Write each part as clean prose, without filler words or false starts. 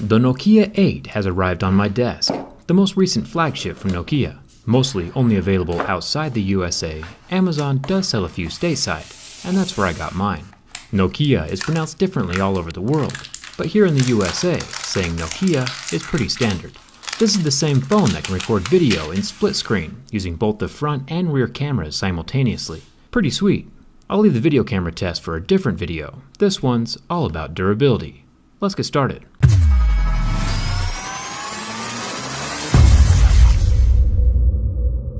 The Nokia 8 has arrived on my desk, the most recent flagship from Nokia. Mostly only available outside the USA, Amazon does sell a few stateside, and that's where I got mine. Nokia is pronounced differently all over the world, but here in the USA, saying Nokia is pretty standard. This is the same phone that can record video in split screen, using both the front and rear cameras simultaneously. Pretty sweet. I'll leave the video camera test for a different video. This one's all about durability. Let's get started.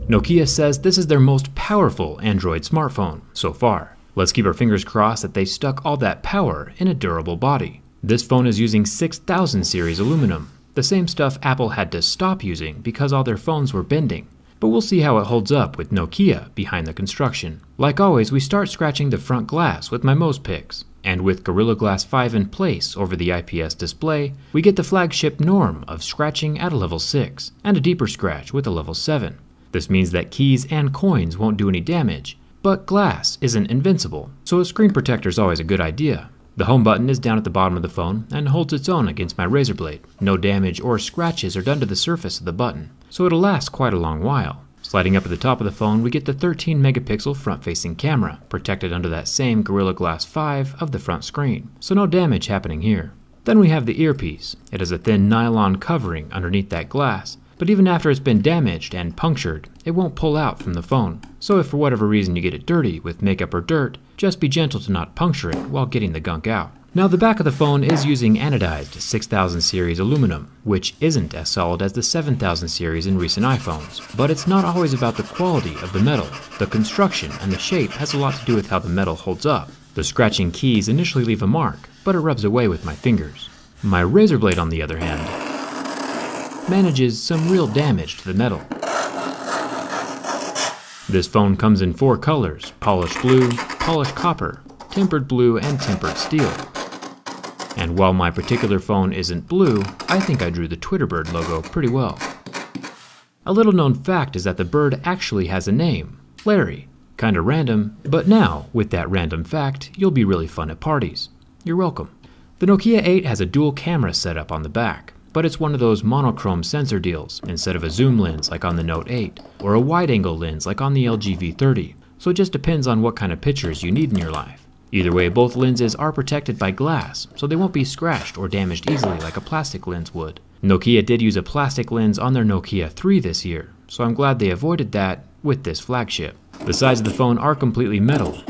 Nokia says this is their most powerful Android smartphone so far. Let's keep our fingers crossed that they stuck all that power in a durable body. This phone is using 6000 series aluminum, the same stuff Apple had to stop using because all their phones were bending. But we'll see how it holds up with Nokia behind the construction. Like always, we start scratching the front glass with my Mose picks. And with Gorilla Glass 5 in place over the IPS display, we get the flagship norm of scratching at a level 6, and a deeper scratch with a level 7. This means that keys and coins won't do any damage, but glass isn't invincible, so a screen protector is always a good idea. The home button is down at the bottom of the phone and holds its own against my razor blade. No damage or scratches are done to the surface of the button, so it'll last quite a long while. Sliding up at the top of the phone, we get the 13 megapixel front-facing camera, protected under that same Gorilla Glass 5 of the front screen, so no damage happening here. Then we have the earpiece. It has a thin nylon covering underneath that glass, but even after it's been damaged and punctured, it won't pull out from the phone. So if for whatever reason you get it dirty with makeup or dirt, just be gentle to not puncture it while getting the gunk out. Now the back of the phone is using anodized 6000 series aluminum, which isn't as solid as the 7000 series in recent iPhones. But it's not always about the quality of the metal. The construction and the shape has a lot to do with how the metal holds up. The scratching keys initially leave a mark, but it rubs away with my fingers. My razor blade, on the other hand, manages some real damage to the metal. This phone comes in 4 colors: polished blue, polished copper, tempered blue, and tempered steel. And while my particular phone isn't blue, I think I drew the Twitter bird logo pretty well. A little known fact is that the bird actually has a name, Larry. Kinda random, but now, with that random fact, you'll be really fun at parties. You're welcome. The Nokia 8 has a dual camera setup on the back, but it's one of those monochrome sensor deals instead of a zoom lens like on the Note 8, or a wide-angle lens like on the LG V30, so it just depends on what kind of pictures you need in your life. Either way, both lenses are protected by glass, so they won't be scratched or damaged easily like a plastic lens would. Nokia did use a plastic lens on their Nokia 3 this year, so I'm glad they avoided that with this flagship. The sides of the phone are completely metal.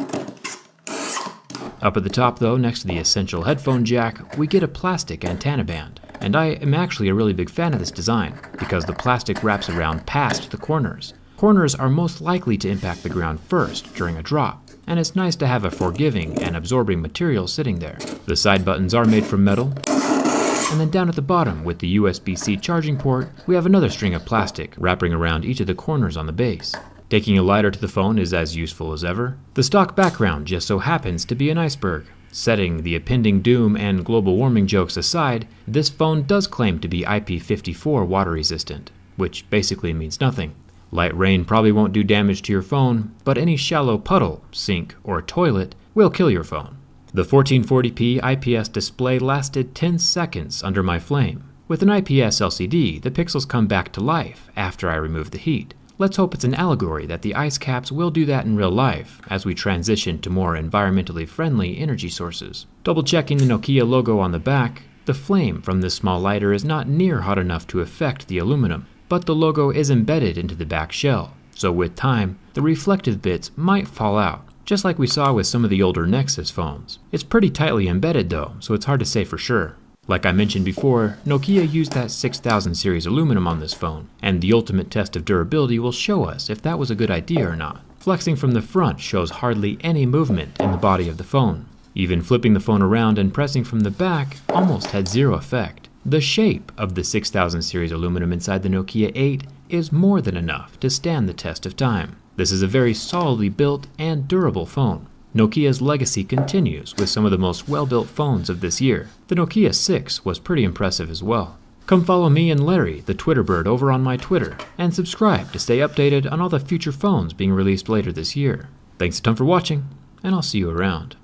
Up at the top though, next to the essential headphone jack, we get a plastic antenna band. And I am actually a really big fan of this design, because the plastic wraps around past the corners. Corners are most likely to impact the ground first during a drop, and it's nice to have a forgiving and absorbing material sitting there. The side buttons are made from metal, and then down at the bottom with the USB-C charging port, we have another string of plastic wrapping around each of the corners on the base. Taking a lighter to the phone is as useful as ever. The stock background just so happens to be an iceberg. Setting the impending doom and global warming jokes aside, this phone does claim to be IP54 water resistant, which basically means nothing. Light rain probably won't do damage to your phone, but any shallow puddle, sink, or toilet will kill your phone. The 1440p IPS display lasted 10 seconds under my flame. With an IPS LCD, the pixels come back to life after I remove the heat. Let's hope it's an allegory that the ice caps will do that in real life as we transition to more environmentally friendly energy sources. Double checking the Nokia logo on the back, the flame from this small lighter is not near hot enough to affect the aluminum, but the logo is embedded into the back shell, so with time, the reflective bits might fall out, just like we saw with some of the older Nexus phones. It's pretty tightly embedded though, so it's hard to say for sure. Like I mentioned before, Nokia used that 6000 series aluminum on this phone, and the ultimate test of durability will show us if that was a good idea or not. Flexing from the front shows hardly any movement in the body of the phone. Even flipping the phone around and pressing from the back almost had zero effect. The shape of the 6000 series aluminum inside the Nokia 8 is more than enough to stand the test of time. This is a very solidly built and durable phone. Nokia's legacy continues with some of the most well-built phones of this year. The Nokia 6 was pretty impressive as well. Come follow me and Larry, the Twitter bird, over on my Twitter, and subscribe to stay updated on all the future phones being released later this year. Thanks a ton for watching, and I'll see you around.